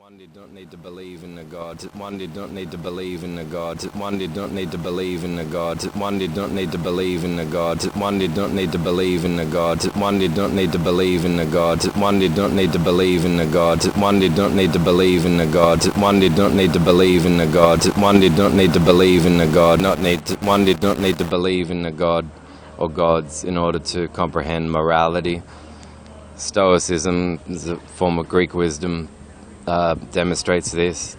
One did not need to believe in the gods. One did not need to believe in the gods. One did not need to believe in the gods. One did not need to believe in the gods. One did not need to believe in the gods. One did not need to believe in the gods. One did not need to believe in the gods. One did not need to believe in the gods. One did not need to believe in the gods. One did not need to believe in the god. One did not need to believe in the god or gods in order to comprehend morality. Stoicism is a form of Greek wisdom. Demonstrates this,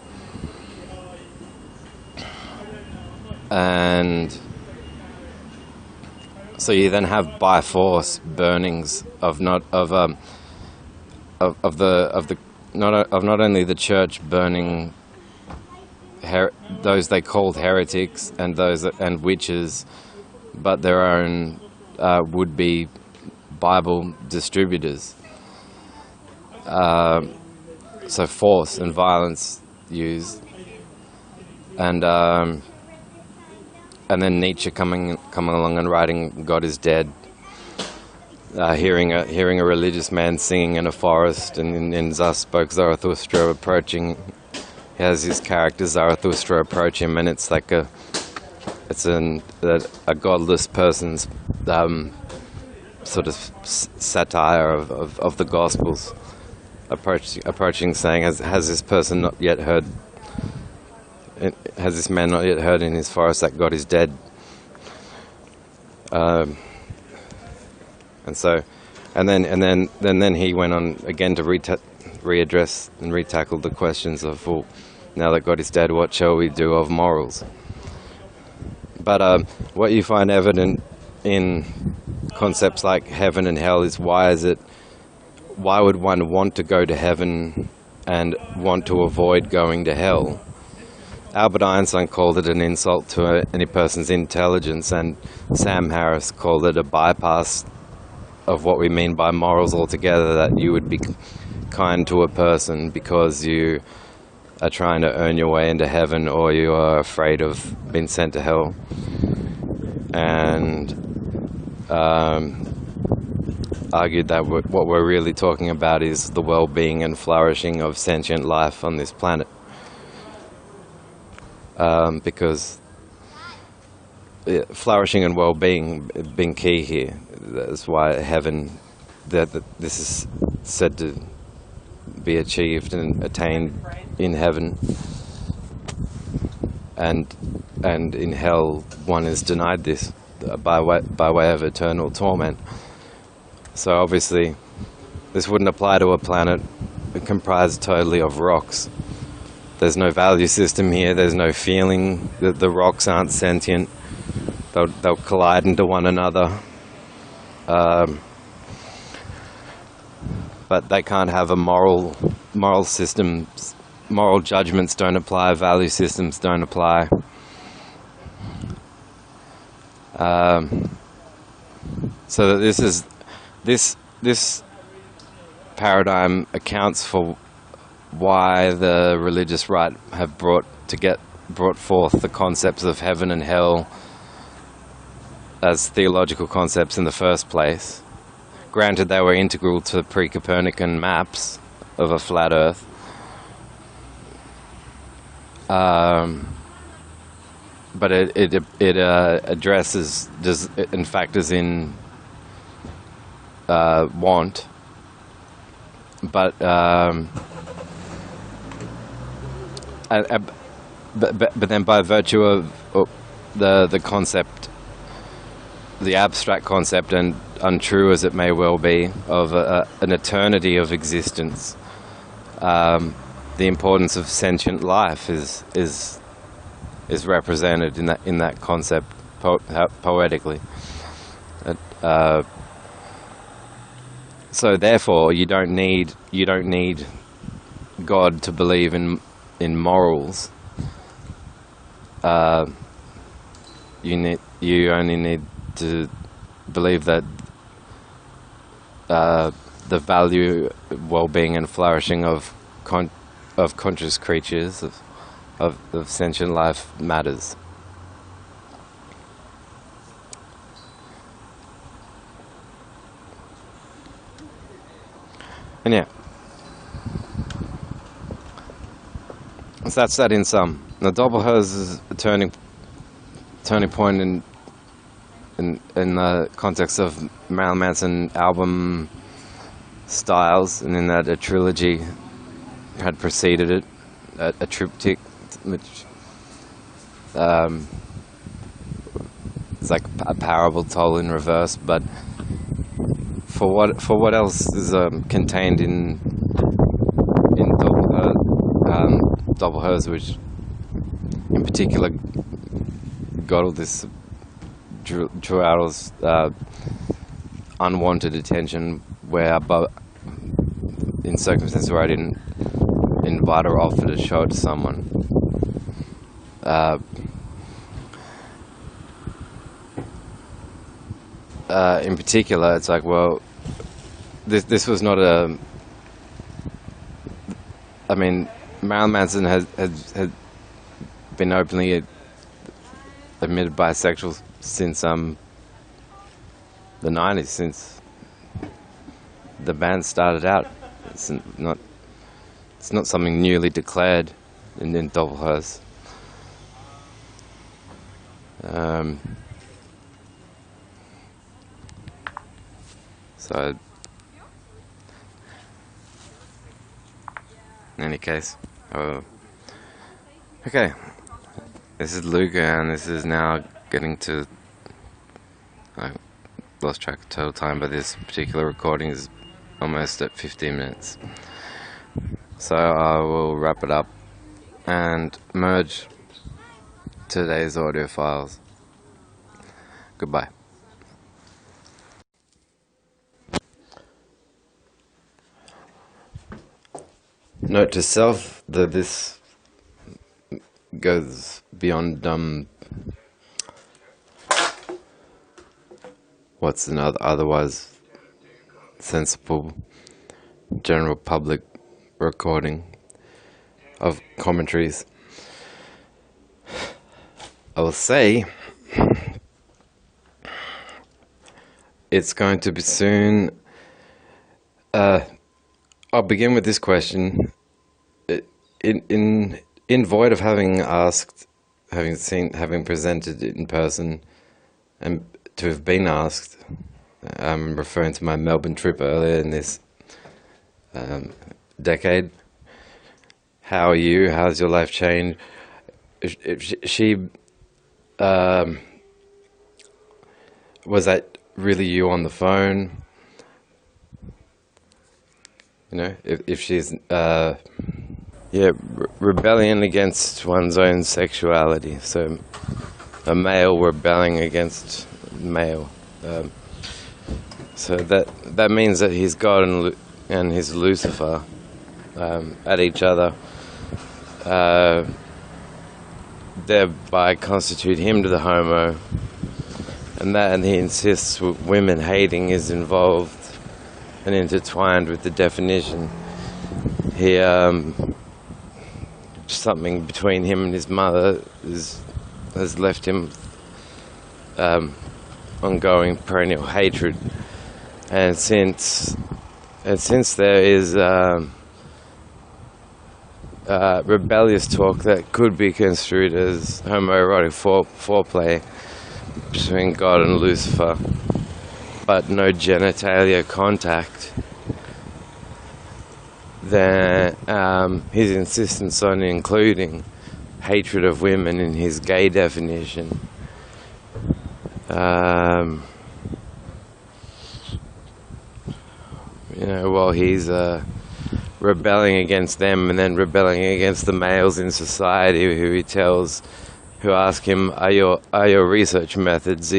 and so you then have by force burnings of not only the church burning those they called heretics and witches, but their own would-be Bible distributors. So force and violence used, and then Nietzsche coming along and writing "God is dead," hearing a religious man singing in a forest, and in Thus Spoke Zarathustra approaching. He has his character Zarathustra approach him, and it's like a godless person's sort of satire of the Gospels. Approaching, saying, has this person not yet heard? Has this man not yet heard in his forest that God is dead? And then he went on again to readdress and retackle the questions of, well, now that God is dead, what shall we do of morals? But what you find evident in concepts like heaven and hell is why would one want to go to heaven and want to avoid going to hell? Albert Einstein called it an insult to any person's intelligence, and Sam Harris called it a bypass of what we mean by morals altogether, that you would be kind to a person because you are trying to earn your way into heaven, or you are afraid of being sent to hell. And argued that what we're really talking about is the well-being and flourishing of sentient life on this planet, because flourishing and well-being being key here. That's why heaven, that this is said to be achieved and attained in heaven, and in hell one is denied this by way of eternal torment. So obviously, this wouldn't apply to a planet comprised totally of rocks. There's no value system here. There's no feeling. The rocks aren't sentient. They'll collide into one another. But they can't have a moral system. Moral judgments don't apply. Value systems don't apply. So that this paradigm accounts for why the religious right have brought forth the concepts of heaven and hell as theological concepts in the first place. Granted, they were integral to pre-Copernican maps of a flat Earth. But it addresses, in fact, as in want, but then by virtue of the concept, the abstract concept, and untrue as it may well be, of an eternity of existence, the importance of sentient life is represented in that concept poetically. So therefore, you don't need God to believe in morals. You only need to believe that the value, well-being, and flourishing of conscious creatures, of sentient life, matters. And yeah, So that's that in sum. The Doppelhose is a turning point in the context of Marilyn Manson album styles, and in that a trilogy had preceded it, a triptych, which it's like a parable told in reverse. But for what else is contained in Doppelhose, which in particular got all this, drew out all this unwanted attention, where in circumstances where I didn't invite or offer to show it to someone. In particular, it's like, well, this was not a. I mean, Marilyn Manson had been openly admitted bisexual since the 90s, since the band started out. It's not something newly declared in Doppelhose. So, in any case, okay, this is Luca, and this is now getting to, I lost track of total time, but this particular recording is almost at 15 minutes. So I will wrap it up and merge today's audio files. Goodbye. Note to self that this goes beyond what's an otherwise sensible general public recording of commentaries. I will say it's going to be soon. I'll begin with this question. In void of having asked, having presented it in person, and to have been asked, I'm referring to my Melbourne trip earlier in this decade. How are you? How's your life changed? If she was that really you on the phone? You know, if she's rebellion against one's own sexuality. So a male rebelling against male. So that means that he's God and he's Lucifer at each other. Thereby constitute him to the homo, and he insists women hating is involved and intertwined with the definition. He something between him and his mother has left him ongoing perennial hatred, and since there is rebellious talk that could be construed as homoerotic foreplay between God and Lucifer, but no genitalia contact, then his insistence on including hatred of women in his gay definition, while he's rebelling against them and then rebelling against the males in society who ask him, are your research methods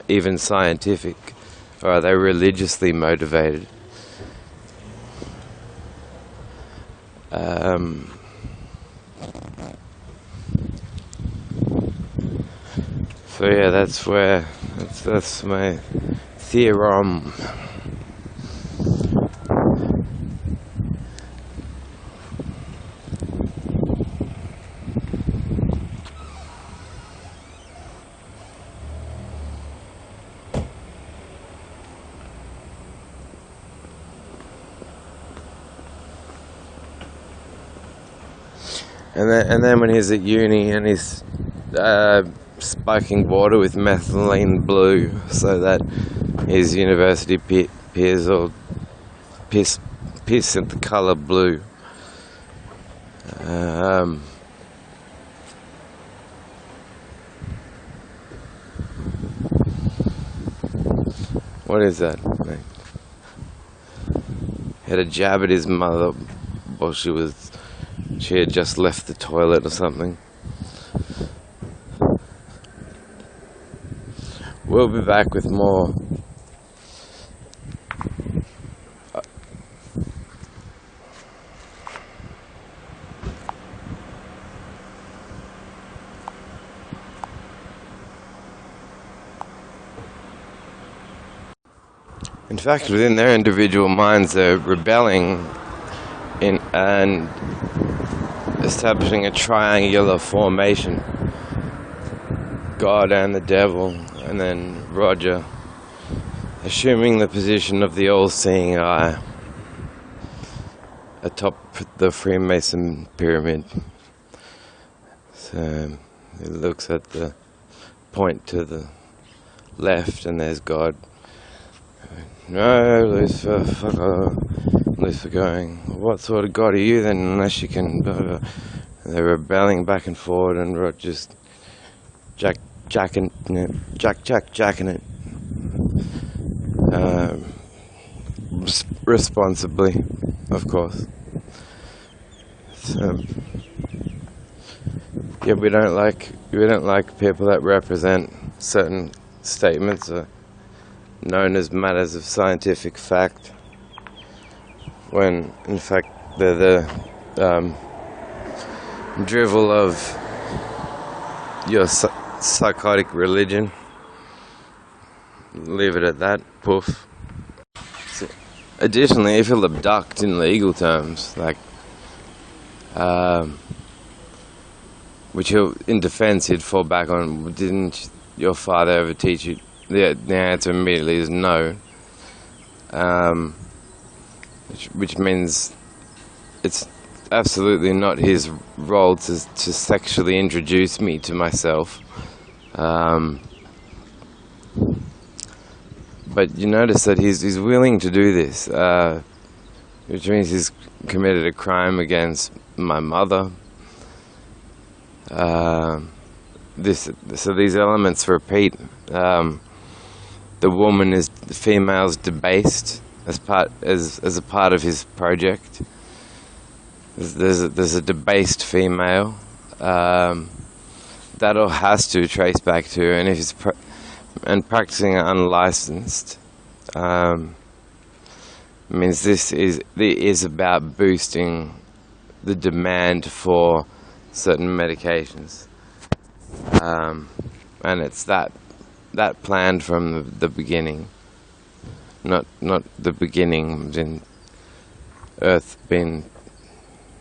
even scientific, or are they religiously motivated? So yeah, that's my theorem. and then when he's at uni and he's spiking water with methylene blue so that his university peers will piss at the colour blue. What is that? He had a jab at his mother while she had just left the toilet or something. We'll be back with more. In fact, within their individual minds, they're rebelling and establishing a triangular formation. God and the devil, and then Roger, assuming the position of the all-seeing eye atop the Freemason pyramid. So he looks at the point to the left, and there's God. No, Lucifer going, what sort of God are you then, unless you can... They're rebelling back and forward, and Roger's jacking it. Responsibly, of course. So, yeah, we don't like people that represent certain statements known as matters of scientific fact, when in fact they're the drivel of your psychotic religion. Leave it at that. Poof. So, additionally, if he'll abduct in legal terms, like which in defense he'd fall back on, didn't your father ever teach you? The answer immediately is no, which means it's absolutely not his role to sexually introduce me to myself. But you notice that he's willing to do this, which means he's committed a crime against my mother. So these elements repeat. The female's debased as a part of his project. There's a debased female that all has to trace back to, and if he's practicing unlicensed, means this is about boosting the demand for certain medications, and it's that planned from the beginning. Not the beginning in Earth being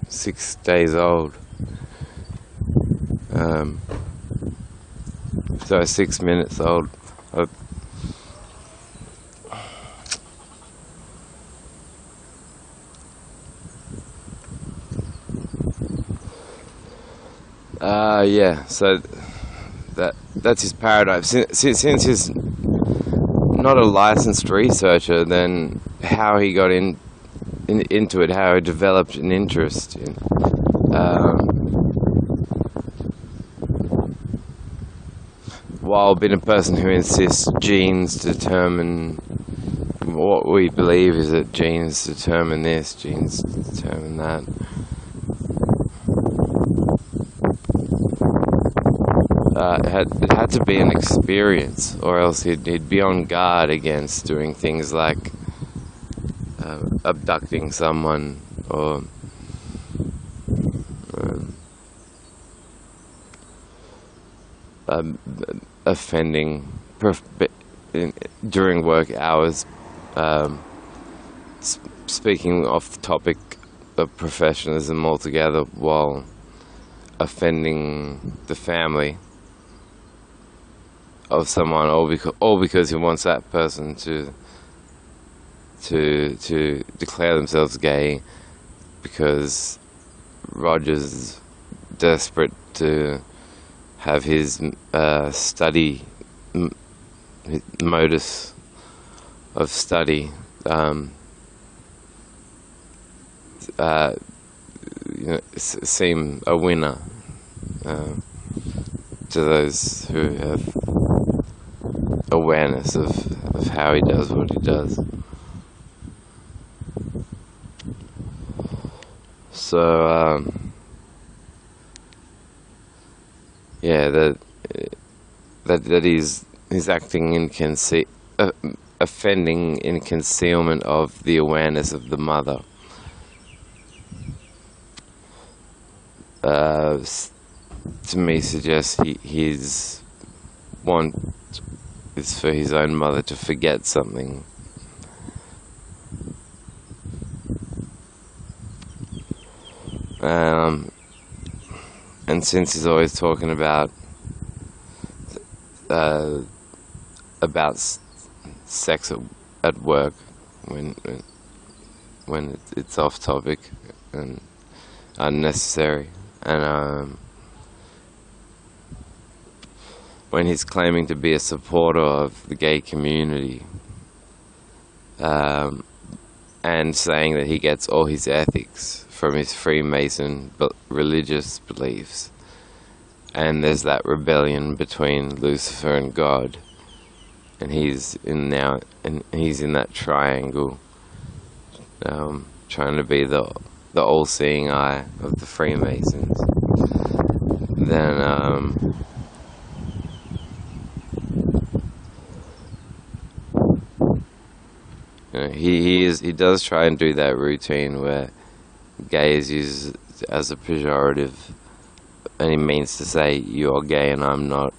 6 days old. So 6 minutes old. Yeah. So that's his paradigm. Since he's not a licensed researcher, then how he got into it, how he developed an interest in. While being a person who insists genes determine what we believe is that genes determine this, genes determine that. It had to be an experience, or else he'd be on guard against doing things like abducting someone or offending during work hours, speaking off the topic of professionalism altogether while offending the family of someone, all because he wants that person to declare themselves gay, because Roger's desperate to have his study, his modus of study, seem a winner to those who have awareness of how he does what he does. So yeah, that he's acting in offending in concealment of the awareness of the mother. To me suggests his want is for his own mother to forget something. And since he's always talking about sex at work when it's off topic and unnecessary, and when he's claiming to be a supporter of the gay community, and saying that he gets all his ethics from his Freemason religious beliefs, and there's that rebellion between Lucifer and God, and he's in that triangle, trying to be the all-seeing eye of the Freemasons. Then he does try and do that routine where gay is used as a pejorative, and he means to say you're gay and I'm not.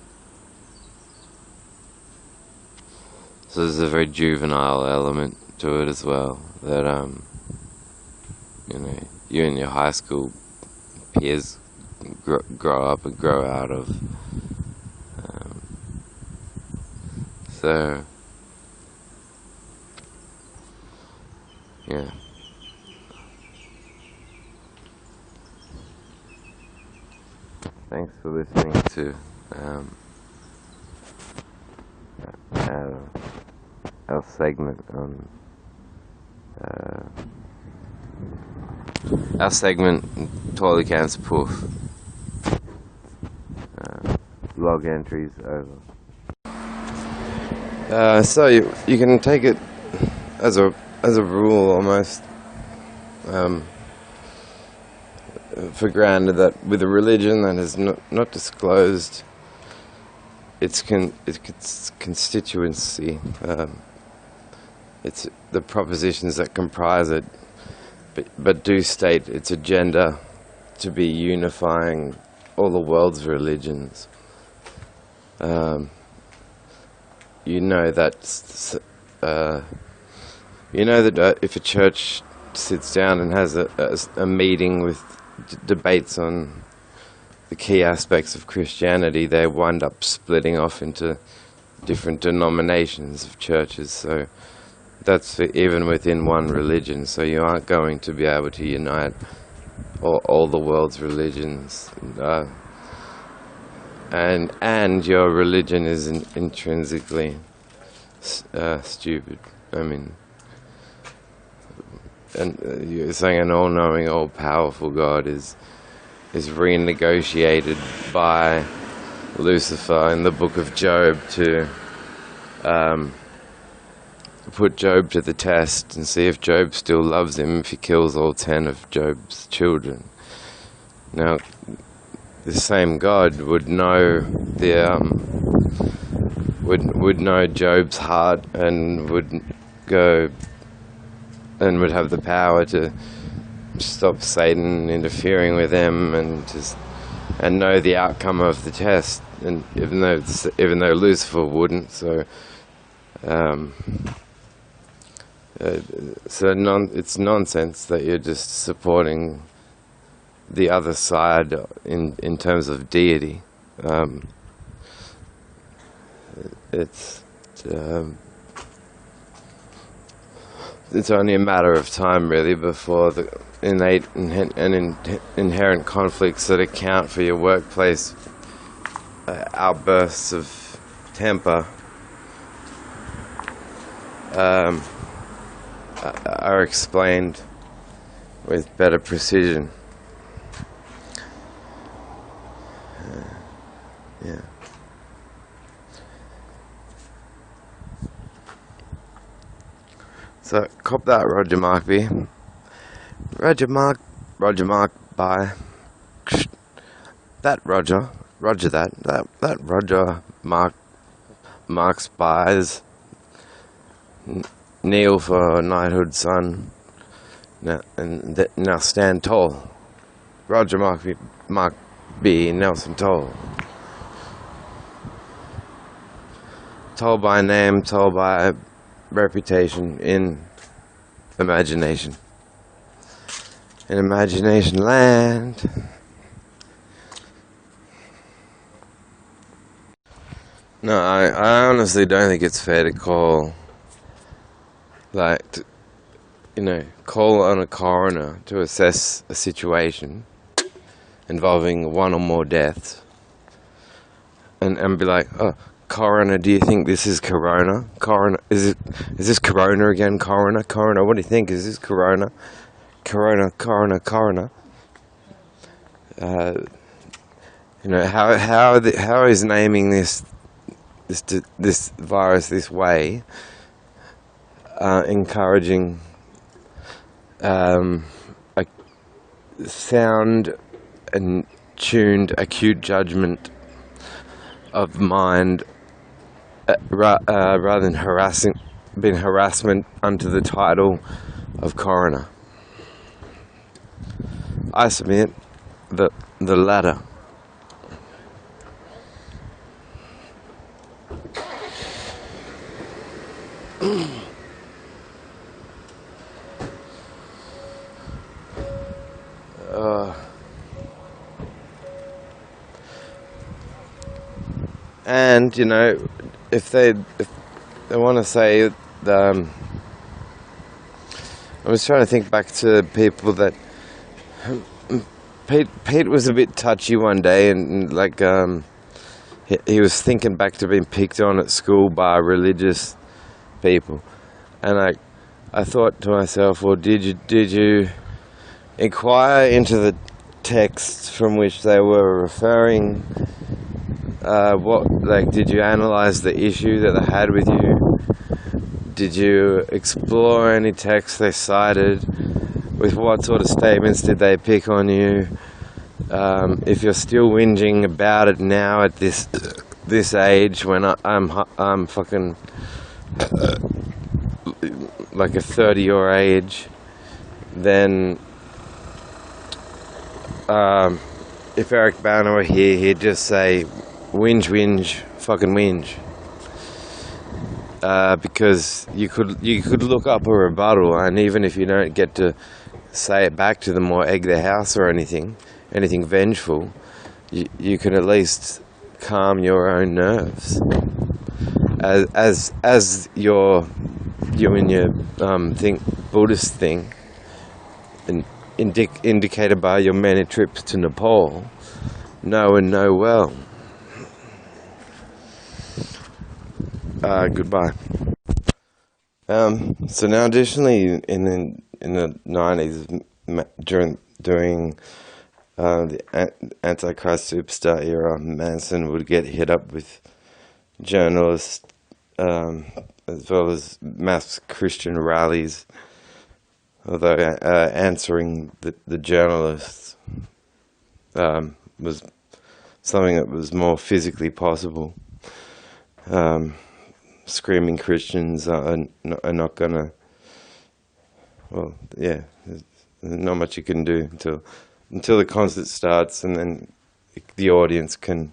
So there's a very juvenile element to it as well, that you and your high school peers grow up and grow out of. So yeah. Thanks for listening to our segment on Toilet Cancer Poof. Log entries over. So you can take it as a rule almost, for granted that with a religion that has not disclosed its constituency, it's the propositions that comprise it, but do state its agenda to be unifying all the world's religions. You know that if a church sits down and has a meeting with debates on the key aspects of Christianity, they wind up splitting off into different denominations of churches. So that's even within one religion. So you aren't going to be able to unite all the world's religions. And your religion is intrinsically stupid. I mean, and you're saying an all-knowing, all-powerful God is renegotiated by Lucifer in the book of Job to put Job to the test and see if Job still loves him if he kills all 10 of Job's children. Now, the same God would know would know Job's heart and would go and would have the power to stop Satan interfering with him and know the outcome of the test. And even though Lucifer wouldn't, so it's nonsense that you're just supporting the other side in terms of deity. it's only a matter of time, really, before the innate and inherent conflicts that account for your workplace outbursts of temper are explained with better precision. Yeah. So, cop that, Roger Markby. Roger Mark, bye. That Roger, that Roger Mark's buys. Kneel for knighthood, son. Now stand tall. Roger Mark B. Nelson Toll. Toll by name, toll by reputation, in imagination. In imagination land. No, I honestly don't think it's fair to call, call on a coroner to assess a situation involving one or more deaths and be like, oh, coroner, do you think this is corona? Coroner, is this corona again? Coroner, what do you think? Is this corona? Corona. How is naming this virus this way encouraging a sound and tuned acute judgment of mind rather than harassment under the title of coroner? I submit the latter. And if they want to say, I was trying to think back to people that Pete was a bit touchy one day, and he was thinking back to being picked on at school by religious people, and I thought to myself, well, did you inquire into the texts from which they were referring? Did you analyze the issue that they had with you? Did you explore any texts they cited? With what sort of statements did they pick on you? If you're still whinging about it now at this age, when I'm fucking like a 30-year age, then if Eric Banner were here, he'd just say, whinge, fucking whinge. Because you could look up a rebuttal, and even if you don't get to say it back to them or egg their house or anything vengeful, you can at least calm your own nerves. As you and your Buddhist thing, indicated by your many trips to Nepal, know and know well. Goodbye. So now, additionally, in the 90s, during the Antichrist Superstar era, Manson would get hit up with journalists, as well as mass Christian rallies. Although answering the journalists was something that was more physically possible. Screaming Christians are not gonna. Well, yeah, there's not much you can do until the concert starts, and then the audience can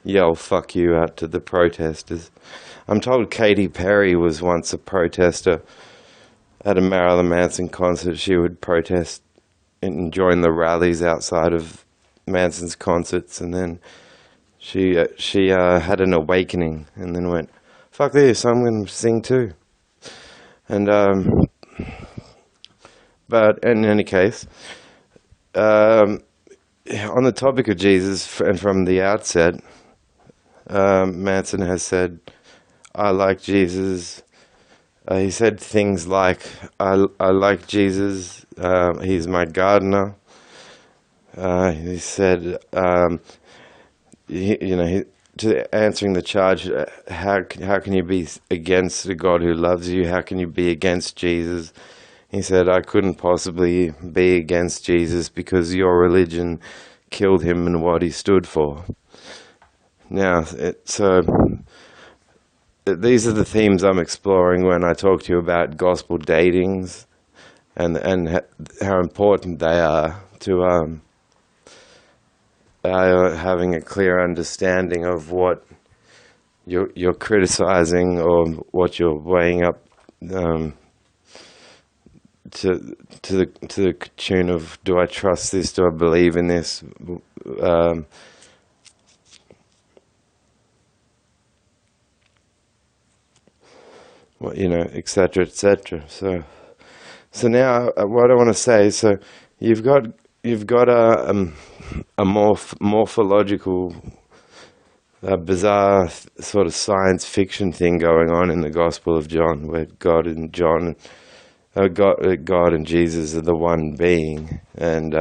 yell "fuck you" out to the protesters. I'm told Katy Perry was once a protester at a Marilyn Manson concert. She would protest and join the rallies outside of Manson's concerts, and then she had an awakening, and then went, "Fuck this, I'm going to sing too." And But in any case, um, on the topic of Jesus, and from the outset, Manson has said, "I like Jesus." He said things like, I like Jesus. He's my gardener." He said, to answering the charge, how can you be against a God who loves you? How can you be against Jesus? He said, "I couldn't possibly be against Jesus because your religion killed him and what he stood for." Now, these are the themes I'm exploring when I talk to you about gospel datings and how important they are to having a clear understanding of what you're criticizing or what you're weighing up to the tune of, do I trust this? Do I believe in this? Etc., etc. So now, what I want to say. So you've got a morphological, bizarre sort of science fiction thing going on in the Gospel of John, where God and Jesus are the one being, and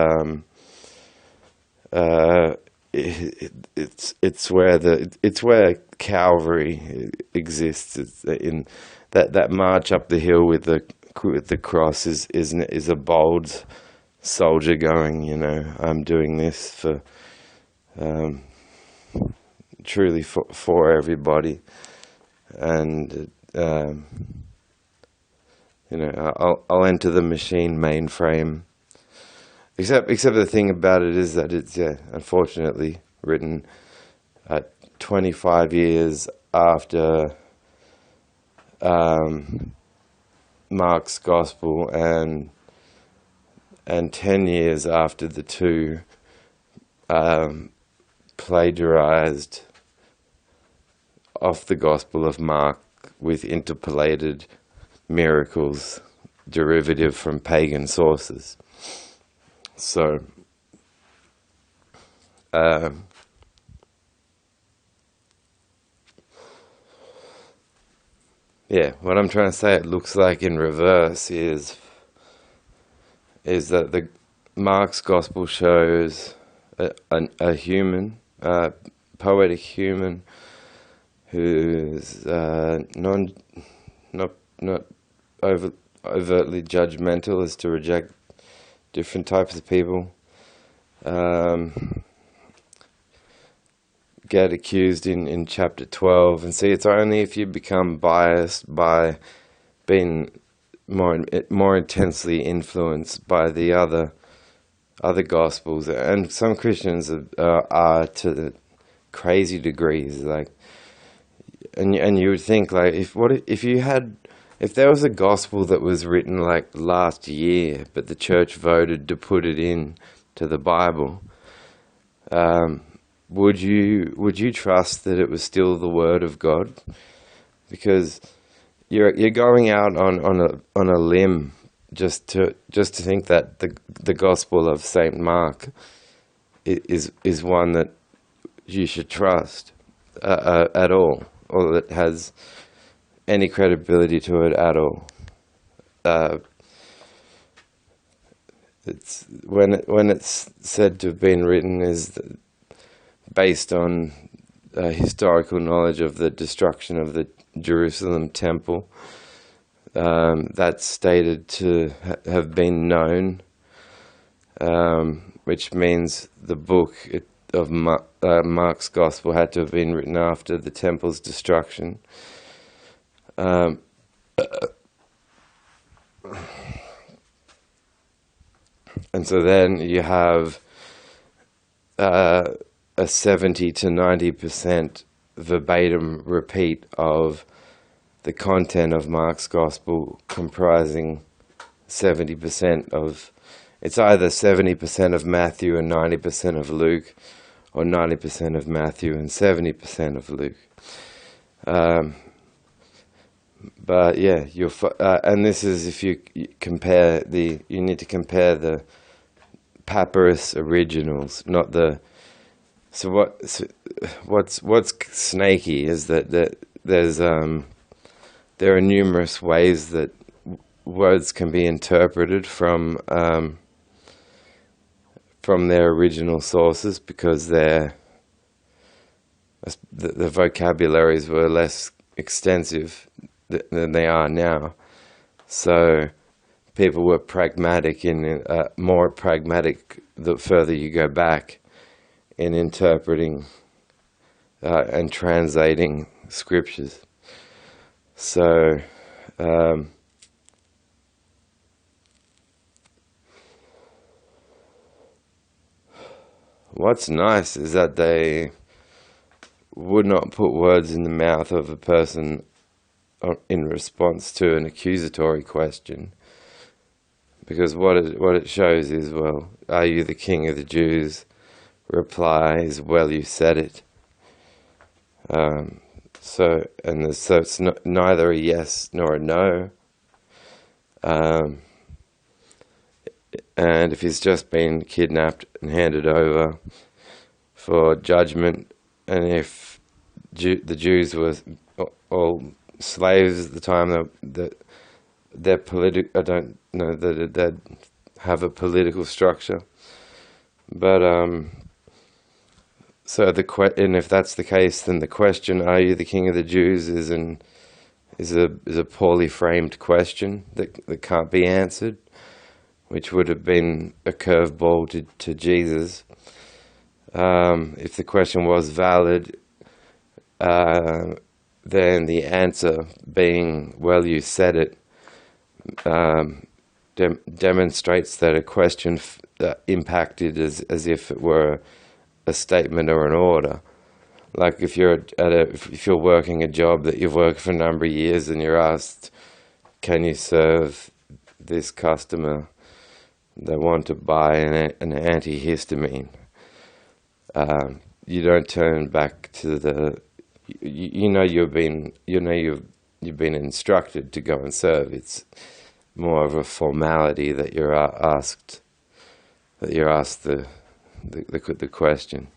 it's where Calvary exists. It's in that march up the hill with the cross is a bold soldier going, I'm doing this for truly for everybody, and I'll enter the machine mainframe. Except the thing about it is that it's unfortunately written 25 years after Mark's Gospel and 10 years after the two plagiarized off the Gospel of Mark with interpolated miracles derivative from pagan sources. So, what I'm trying to say, it looks like in reverse is that the Mark's Gospel shows a human, poetic human, who's not overtly judgmental as to reject different types of people, get accused in chapter 12, and see, it's only if you become biased by being more intensely influenced by the other gospels, and some Christians are to crazy degrees, like, and you would think, like, if there was a gospel that was written like last year, but the church voted to put it in to the Bible, would you trust that it was still the word of God? Because you're going out on a limb just to think that the Gospel of Saint Mark is one that you should trust at all, or that has any credibility to it at all. It's when it's said to have been written is based on historical knowledge of the destruction of the Jerusalem temple. That's stated to have been known, which means the book of Mark's Gospel had to have been written after the temple's destruction. And so then you have a 70 to 90% verbatim repeat of the content of Mark's Gospel, comprising 70% of, it's either 70% of Matthew and 90% of Luke, or 90% of Matthew and 70% of Luke. But yeah, and this is if you compare you need to compare the papyrus originals, not the. So what's snaky is that there are numerous ways that words can be interpreted from their original sources, because the vocabularies were less extensive than they are now. So people were pragmatic more pragmatic the further you go back in interpreting and translating scriptures. So what's nice is that they would not put words in the mouth of a person in response to an accusatory question, because what it shows is, well, are you the king of the Jews? Reply is, well, you said it. So it's neither a yes nor a no. And if he's just been kidnapped and handed over for judgment, and if the Jews were all slaves at the time, that I don't know that they'd have a political structure. But and if that's the case, then the question, "Are you the king of the Jews?" is a poorly framed question that can't be answered, which would have been a curveball to Jesus. If the question was valid, then the answer being, well, you said it, demonstrates that a question impacted as if it were a statement or an order. Like if you're working a job that you've worked for a number of years and you're asked, can you serve this customer? They want to buy an antihistamine. You don't turn back to you've been instructed to go and serve. It's more of a formality that you're asked the question,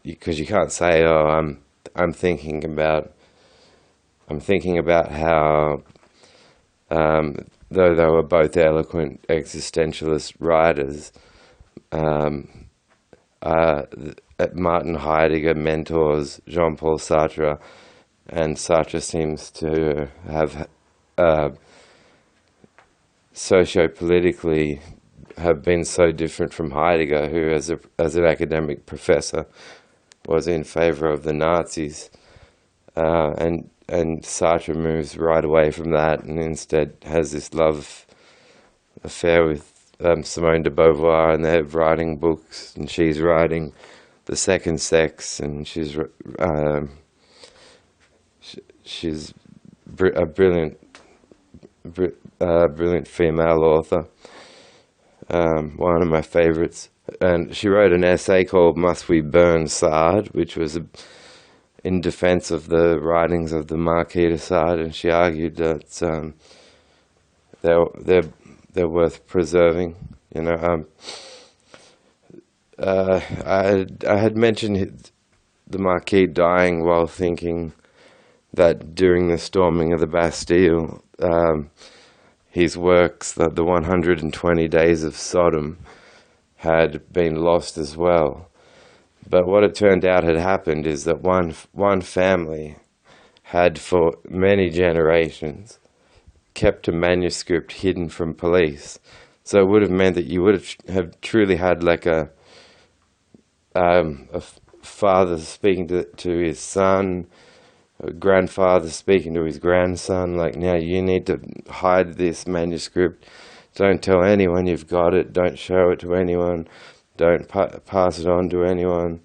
because you can't say, oh, I'm thinking about how, though they were both eloquent existentialist writers, Martin Heidegger mentors Jean-Paul Sartre, and Sartre seems to have socio-politically have been so different from Heidegger, who as an academic professor was in favor of the Nazis, and Sartre moves right away from that and instead has this love affair with Simone de Beauvoir, and they're writing books, and she's writing The Second Sex, and she's a brilliant female author, one of my favorites. And she wrote an essay called "Must We Burn Sard," which was in defense of the writings of the Marquis de Sade, and she argued that they're worth preserving. I had mentioned the Marquis dying while thinking that during the storming of the Bastille, his works, the 120 Days of Sodom, had been lost as well. But what it turned out had happened is that one family had for many generations kept a manuscript hidden from police. So it would have meant that you would have truly had like a father speaking to his son, a grandfather speaking to his grandson, like, now you need to hide this manuscript. Don't tell anyone you've got it. Don't show it to anyone. Don't pass it on to anyone.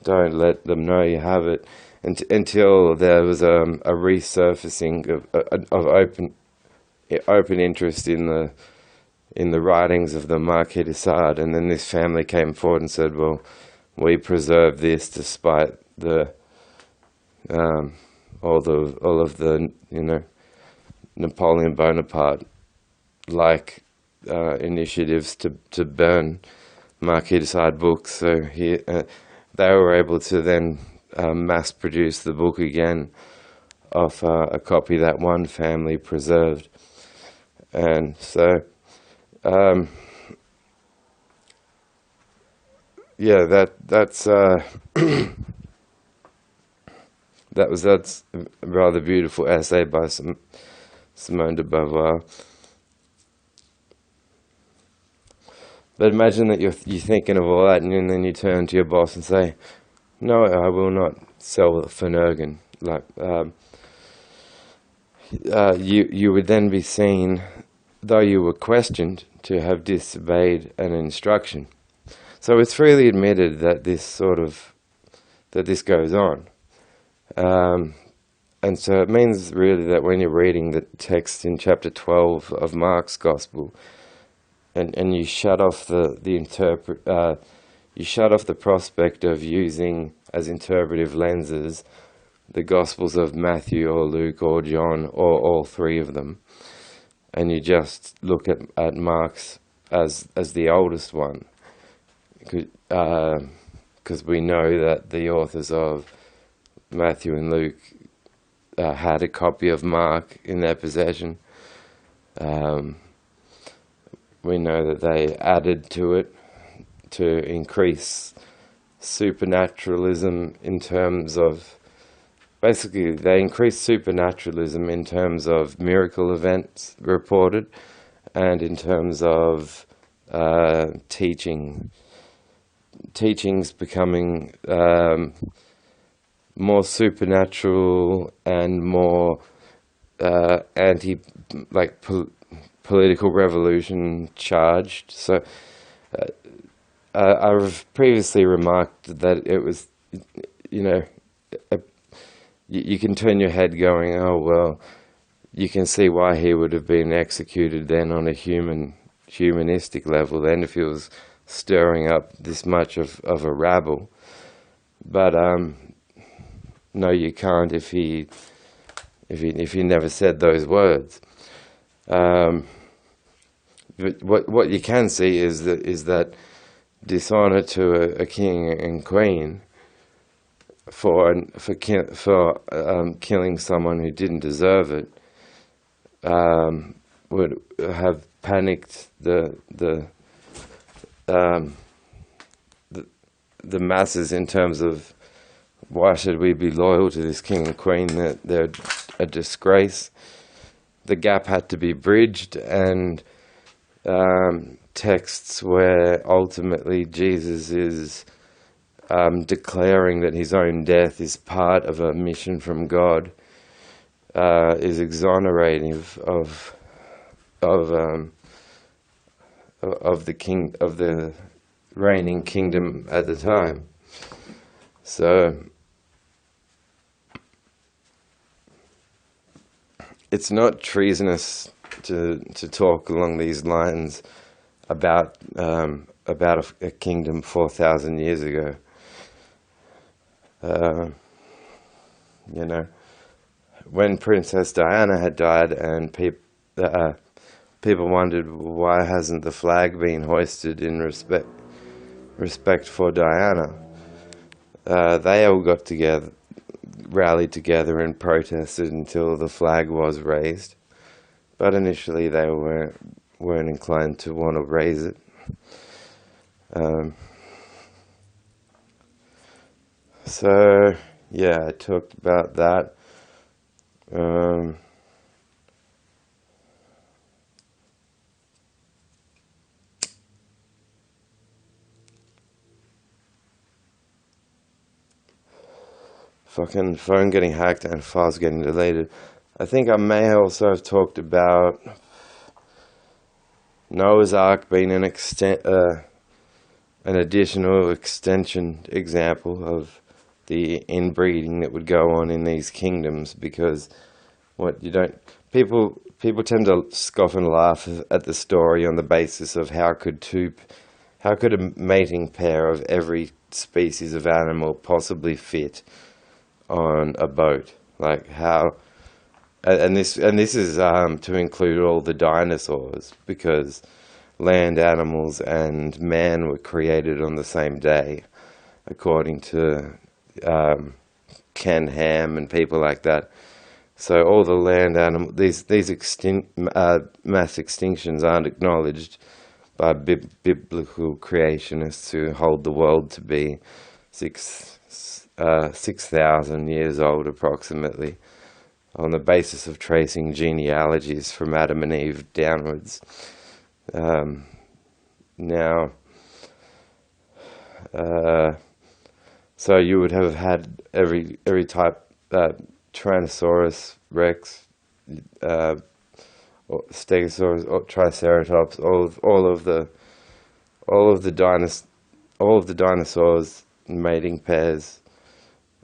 Don't let them know you have it. Until there was a resurfacing of open interest in the writings of the Marquis de Sade, and then this family came forward and said, well, we preserve this despite the all of the, Napoleon Bonaparte like initiatives to burn Marquis de Sade books. So they were able to then mass produce the book again of a copy that one family preserved. And so, yeah, that's that's a rather beautiful essay by Simone de Beauvoir. But imagine that you're thinking of all that, and then you turn to your boss and say, "No, I will not sell Finnegan." Like, you would then be seen, though you were questioned, to have disobeyed an instruction. So it's freely admitted that this goes on. And so it means really that when you're reading the text in chapter 12 of Mark's Gospel, and you shut off you shut off the prospect of using as interpretive lenses the Gospels of Matthew or Luke or John or all three of them, and you just look at Mark's as the oldest one, because we know that the authors of Matthew and Luke had a copy of Mark in their possession. We know that they added to it to increase supernaturalism in terms of, basically they increased supernaturalism in terms of miracle events reported and in terms of teachings becoming more supernatural and more political revolution charged. So I've previously remarked that it was, you can turn your head going, oh well, you can see why he would have been executed then on a humanistic level then if he was stirring up this much of a rabble. But no, you can't if he never said those words. But what you can see is that dishonor to a king and queen for killing someone who didn't deserve it would have panicked the masses in terms of, why should we be loyal to this king and queen? That they're a disgrace. The gap had to be bridged, and texts where ultimately Jesus is declaring that his own death is part of a mission from God is exonerating of the reigning kingdom at the time. So it's not treasonous to talk along these lines about a kingdom 4,000 years ago. When Princess Diana had died, and people wondered, why hasn't the flag been hoisted in respect for Diana? They all got together, rallied together and protested until the flag was raised. But initially they weren't inclined to want to raise it. So yeah, I talked about that. Fucking phone getting hacked and files getting deleted. I think I may also have talked about Noah's Ark being an additional extension example of the inbreeding that would go on in these kingdoms, because people tend to scoff and laugh at the story on the basis of how could a mating pair of every species of animal possibly fit on a boat like how, and this is to include all the dinosaurs, because land animals and man were created on the same day, according to Ken Ham and people like that. So all the land animal, these mass extinctions aren't acknowledged by biblical creationists who hold the world to be 6,000 years old approximately, on the basis of tracing genealogies from Adam and Eve downwards. Now, so you would have had every type, Tyrannosaurus Rex, Stegosaurus, or Triceratops, all of the dinosaurs mating pairs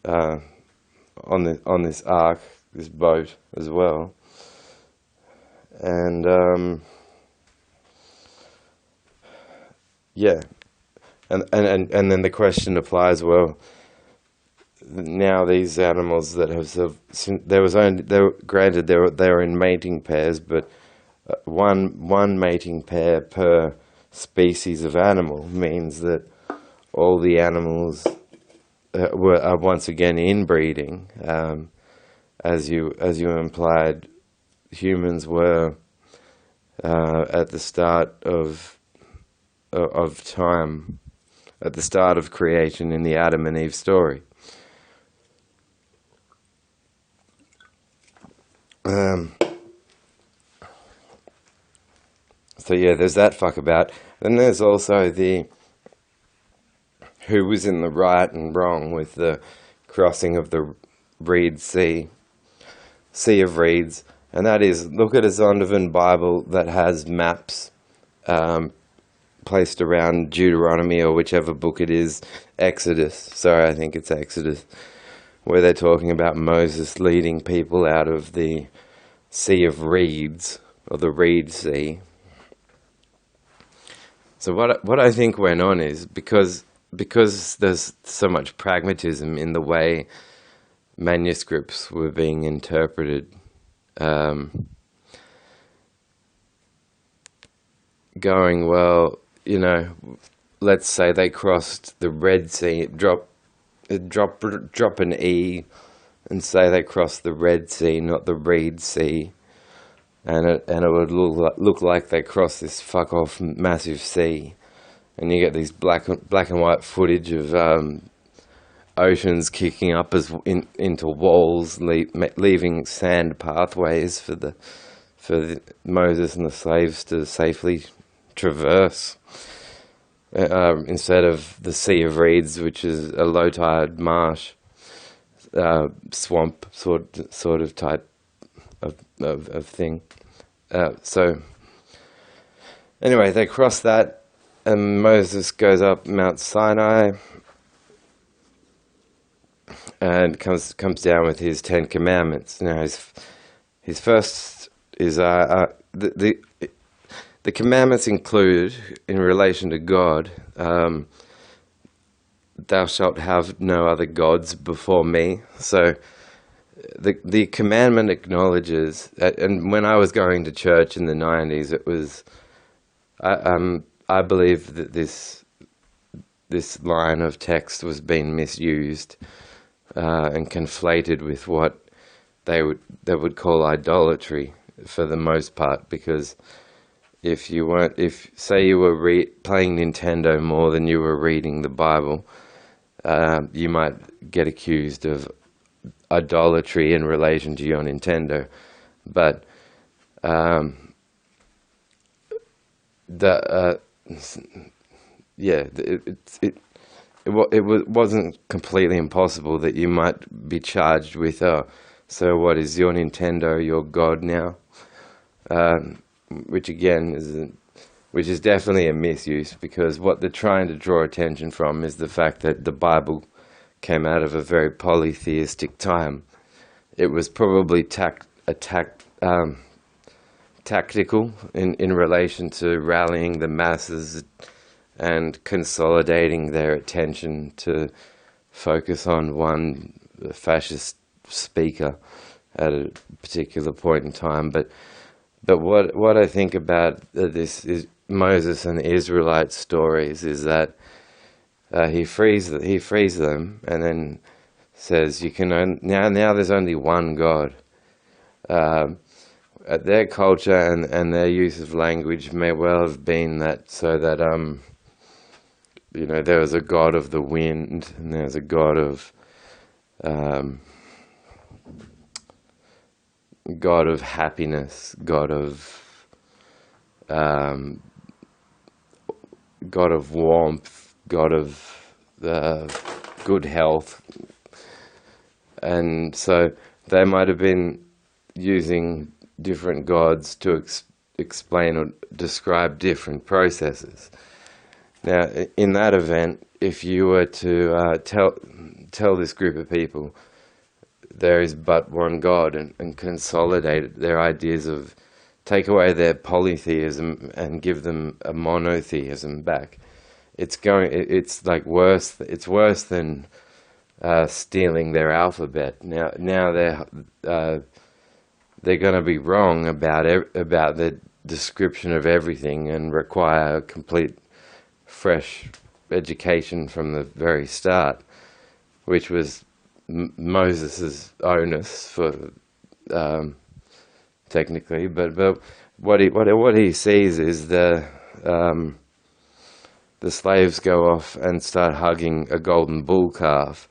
on this ark, this boat as well, and yeah, and then the question applies, well, now these animals that have, granted they were in mating pairs, but one mating pair per species of animal means that all the animals are once again inbreeding. As you implied, humans were at the start of time, at the start of creation in the Adam and Eve story. So yeah, there's that fuck about. Then there's also the who was in the right and wrong with the crossing of the Reed Sea of Reeds, and that is, look at a Zondervan Bible that has maps placed around Deuteronomy or whichever book it is, Exodus. Sorry, I think it's Exodus, where they're talking about Moses leading people out of the Sea of Reeds, or the Reed Sea. So what I think went on is, because there's so much pragmatism in the way manuscripts were being interpreted, going, well, let's say they crossed the Red Sea, drop an E, and say they crossed the Red Sea, not the Reed Sea, and it would look like they crossed this fuck off massive sea, and you get these black and white footage of oceans kicking up into walls, leaving sand pathways for Moses and the slaves to safely traverse, instead of the Sea of Reeds, which is a low tide marsh, swamp sort of type of thing. So anyway, they cross that, and Moses goes up Mount Sinai and comes down with his 10 Commandments. Now his first is the commandments include, in relation to God, thou shalt have no other gods before me. So the commandment acknowledges, and when I was going to church in the 90s, it was, I believe that this line of text was being misused and conflated with what they would call idolatry for the most part, because if say you were playing Nintendo more than you were reading the Bible, you might get accused of idolatry in relation to your Nintendo. But it wasn't completely impossible that you might be charged with, so what, is your Nintendo your God now? Which again is definitely a misuse, because what they're trying to draw attention from is the fact that the Bible came out of a very polytheistic time. It was probably tactical in relation to rallying the masses and consolidating their attention to focus on one fascist speaker at a particular point in time. But what I think about this is Moses and the Israelite stories is that he frees them and then says you can now there's only one God. Their culture and their use of language may well have been that so that there was a god of the wind and there's a god of happiness, god of warmth, god of good health, and so they might have been using different gods to explain or describe different processes. Now, in that event, if you were to tell this group of people there is but one God and consolidate their ideas of, take away their polytheism and give them a monotheism back, it's like worse. It's worse than stealing their alphabet. Now they're going to be wrong about the description of everything and require a complete fresh education from the very start, which was Moses's onus for technically. But what he sees is the slaves go off and start hugging a golden bull calf,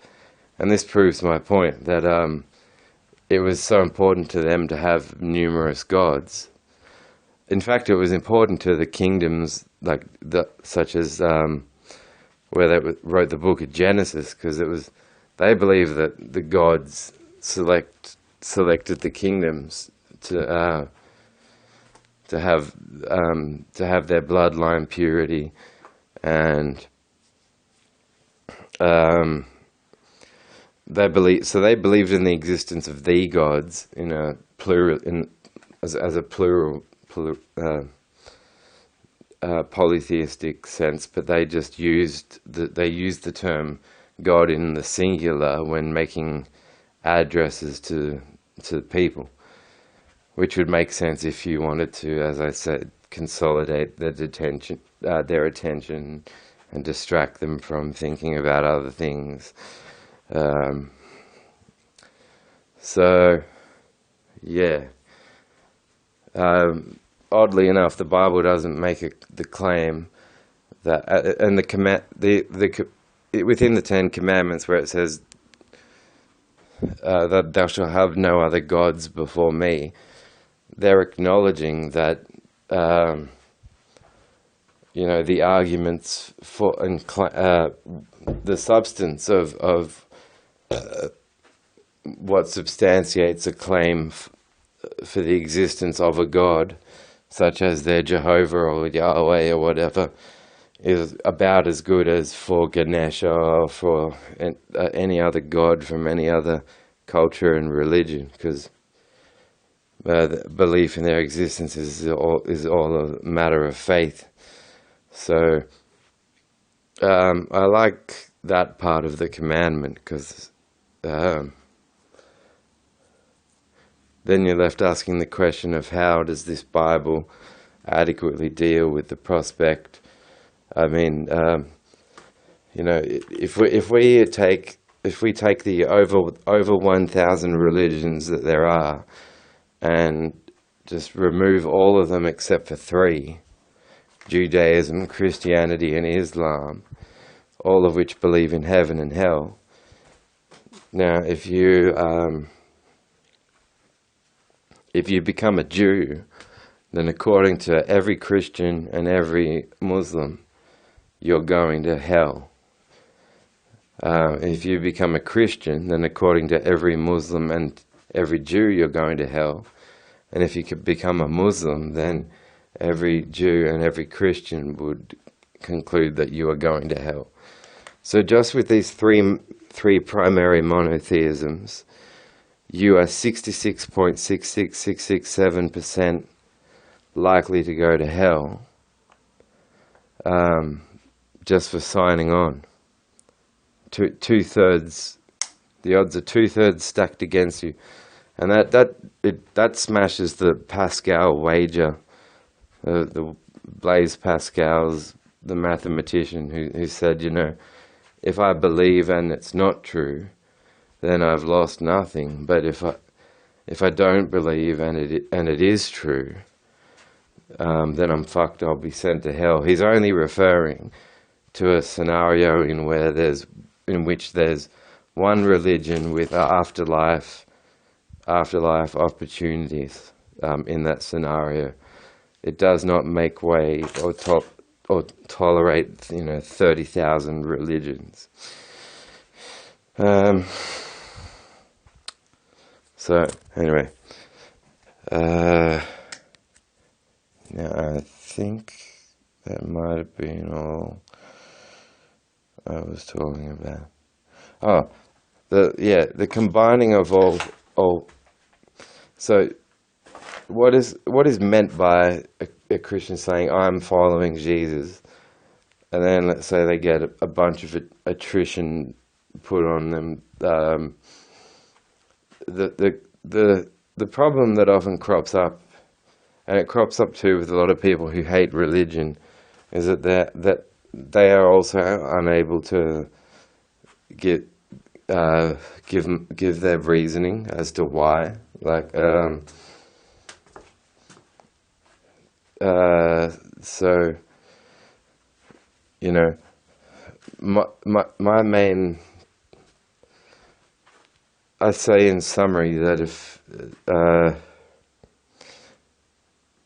and this proves my point that it was so important to them to have numerous gods. In fact, it was important to the kingdoms such as where they wrote the book of Genesis, because they believed that the gods selected the kingdoms to have their bloodline purity, and they believed in the existence of the gods in a plural, as a plural polytheistic sense, but they just used the term God in the singular when making addresses to people, which would make sense if you wanted to, as I said, consolidate their attention and distract them from thinking about other things. So, yeah. Oddly enough, the Bible doesn't make the claim that, and within the Ten Commandments, where it says that thou shalt have no other gods before me, they're acknowledging that the arguments for and the substance of what substantiates a claim for the existence of a god, such as their Jehovah or Yahweh or whatever, is about as good as for Ganesha or for any other god from any other culture and religion, because the belief in their existence is all a matter of faith. So I like that part of the commandment, because then you're left asking the question of how does this Bible adequately deal with the prospect. I mean, if we take the over 1,000 religions that there are, and just remove all of them except for 3, Judaism, Christianity, and Islam, all of which believe in heaven and hell. Now, if you become a Jew, then according to every Christian and every Muslim, you're going to hell. If you become a Christian, then according to every Muslim and every Jew, you're going to hell. And if you could become a Muslim, then every Jew and every Christian would conclude that you are going to hell. So just with these three primary monotheisms, you are 66.66667% likely to go to hell, just for signing on. Two-thirds The odds are 2/3 stacked against you, and that smashes the Pascal wager. The Blaise Pascal's the mathematician who said, if I believe and it's not true, then I've lost nothing. But if I don't believe and it is true, then I'm fucked. I'll be sent to hell. He's only referring to a scenario in which there's one religion with afterlife opportunities. In that scenario, it does not make way or tolerate 30,000 religions. So anyway, now I think that might have been all I was talking about. Oh, the combining of all. So, what is meant by a Christian saying, "I'm following Jesus," and then let's say they get a bunch of attrition put on them. The problem that often crops up, and it crops up too with a lot of people who hate religion, is that they are also unable to give their reasoning as to why. Like, so, my main, I say in summary that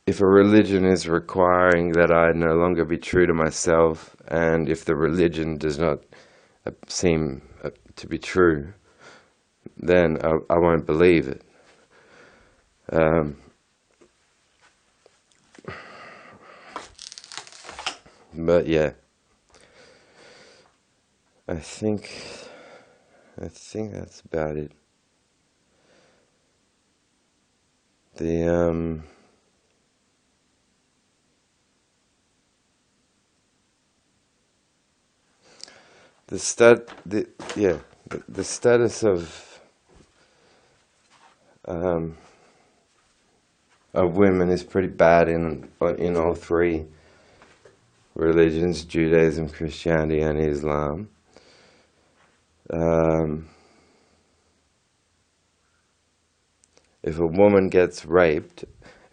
if a religion is requiring that I no longer be true to myself, and if the religion does not seem to be true, then I won't believe it. But yeah, I think that's about it. The status of women is pretty bad in all three religions: Judaism, Christianity, and Islam. If a woman gets raped,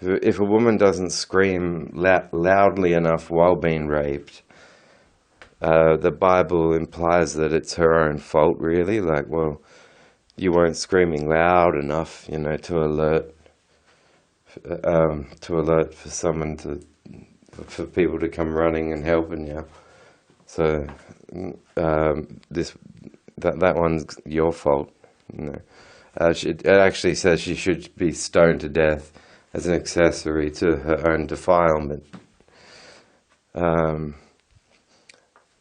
if a woman doesn't scream loudly enough while being raped, the Bible implies that it's her own fault, really. Like, well, you weren't screaming loud enough, to alert for people to come running and helping you. So that one's your fault. It actually says she should be stoned to death as an accessory to her own defilement.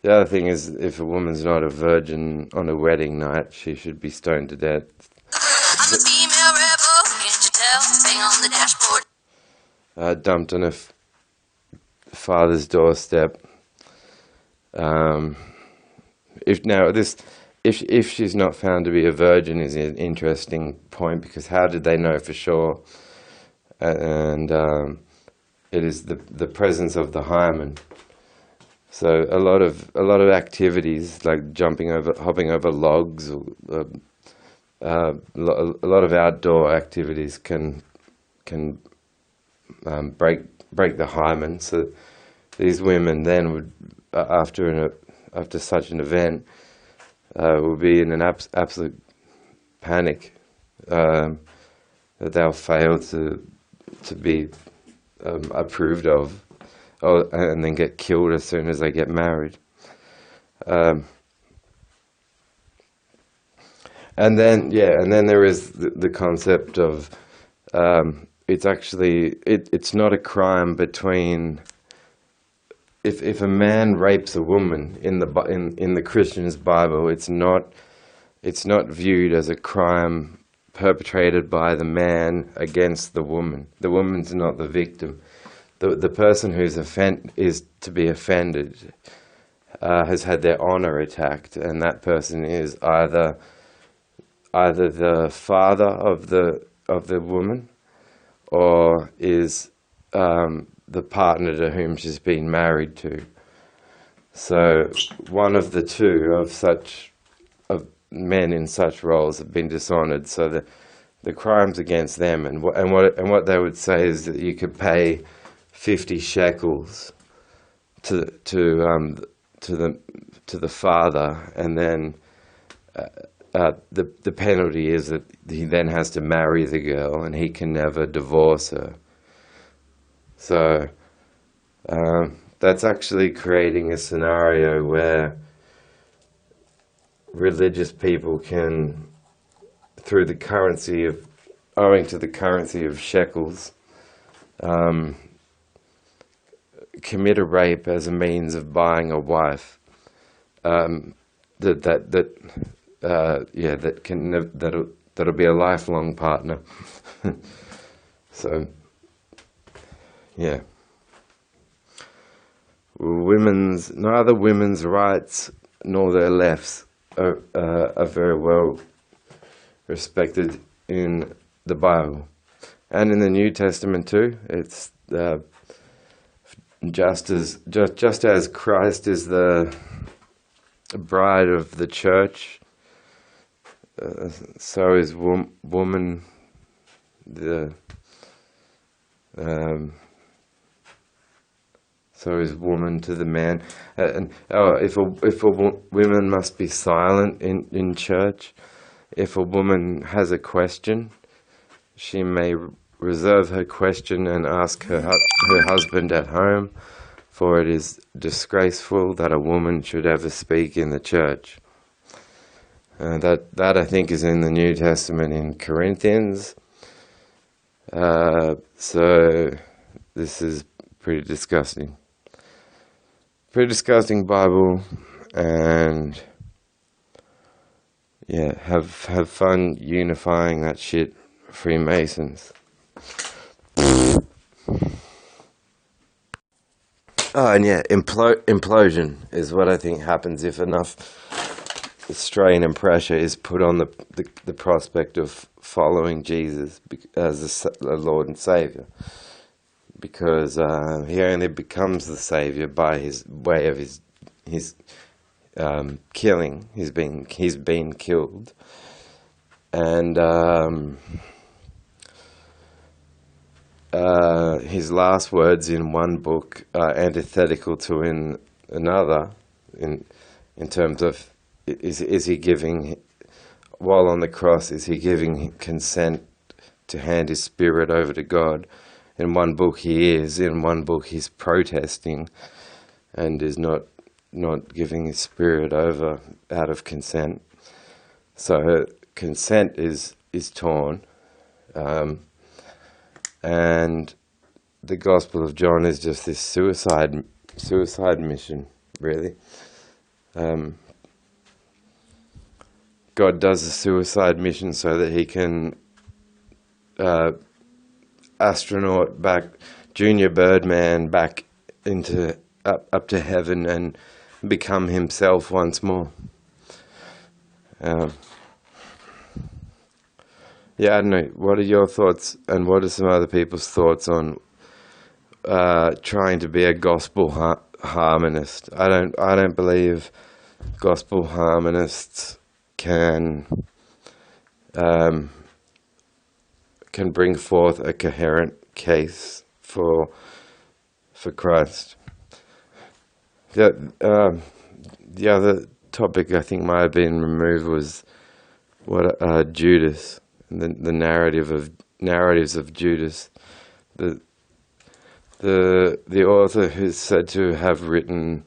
The other thing is, if a woman's not a virgin on a wedding night, she should be stoned to death. I'm a female rebel, can't you tell? Bang on the dashboard. Dumped on a father's doorstep. If she's not found to be a virgin is an interesting point, because how did they know for sure? And it is the presence of the hymen. So a lot of activities like hopping over logs, a lot of outdoor activities can break the hymen. So these women then would, after such an event, will be in an absolute panic that they'll fail to be approved of. And then get killed as soon as they get married. And then there is the concept of it's not a crime between, if a man rapes a woman in the Christian's Bible, it's not viewed as a crime perpetrated by the man against the woman. The woman's not the victim. The person who's is to be offended has had their honor attacked, and that person is either either the father of the woman, or is the partner to whom she's been married to. So one of the two of men in such roles have been dishonored. So the crimes against them, and what they would say is that you could pay 50 shekels to the father, and then the penalty is that he then has to marry the girl, and he can never divorce her. So that's actually creating a scenario where religious people can, owing to the currency of shekels, commit a rape as a means of buying a wife. That'll be a lifelong partner. So, yeah. Neither women's rights nor their lefts are very well respected in the Bible, and in the New Testament too. It's just as Christ is the bride of the church, so is woman so is woman to the man. If women must be silent in church. If a woman has a question, she may reserve her question and ask her husband at home, for it is disgraceful that a woman should ever speak in the church. That I think is in the New Testament in Corinthians. So this is pretty disgusting. Pretty disgusting Bible, and yeah, have fun unifying that shit, Freemasons. Oh, and yeah, implosion is what I think happens if enough strain and pressure is put on the prospect of following Jesus as a Lord and Savior, because he only becomes the Savior by his way of his killing. He's been killed, and his last words in one book are antithetical to in another, in terms of is he giving, while on the cross, is he giving consent to hand his spirit over to God? In one book he is, in one book he's protesting and is not giving his spirit over out of consent. So consent is torn, and the Gospel of John is just this suicide mission, really. God does a suicide mission so that he can astronaut back, Junior Birdman back into up to heaven and become himself once more. Yeah, I don't know. What are your thoughts, and what are some other people's thoughts on trying to be a gospel harmonist? I don't believe gospel harmonists can bring forth a coherent case for Christ. The other topic I think might have been removed was Judas, and the narratives of Judas. The author who's said to have written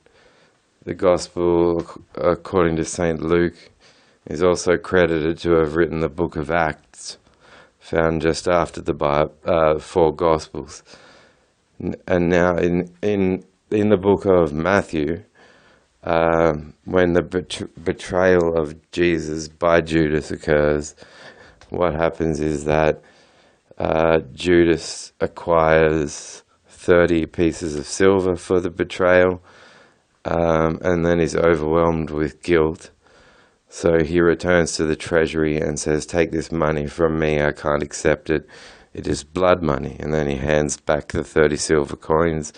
the Gospel according to St. Luke is also credited to have written the Book of Acts, found just after the four Gospels. And now in the book of Matthew, when the betrayal of Jesus by Judas occurs, what happens is that Judas acquires 30 pieces of silver for the betrayal, and then is overwhelmed with guilt So he returns to the treasury and says, "Take this money from me, I can't accept it. It is blood money." And then he hands back the 30 silver coins